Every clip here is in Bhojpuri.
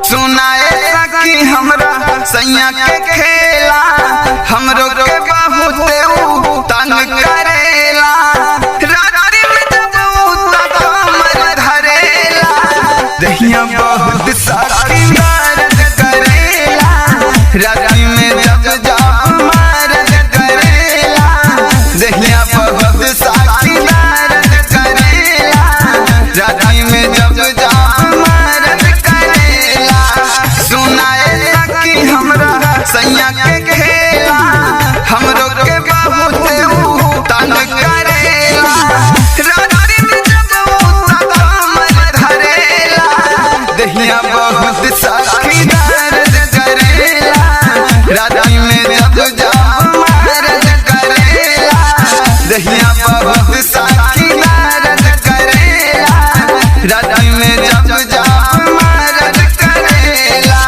सुनाए सकी हमरा सैया के खेला, हमरो के बहुत तंग करेला। रात्रि में जब कमर धरेला, दहिया बहुत सारी दर्द करेला। रात्रि में जब मर्द करेला, दहिया बहुत सारी दर्द करेला। रात्रि में जब मर्द करेला, सुनाए सकी हमरा सैया के खेला, हमरो के बहुत तंग करेला। रात्रि में जब कमर धरेला, दहिया बहुत सारी दर्द करेला। रात्रि में जब मर्द करेला, दहिया बहुत सारी दर्द करेला। रात्रि में जब मर्द करेला।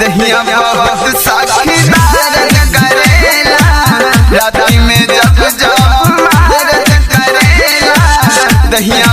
दहिया बहुत सारी दर्द करेला। रात्रि में जब मर्द करेला, दहिया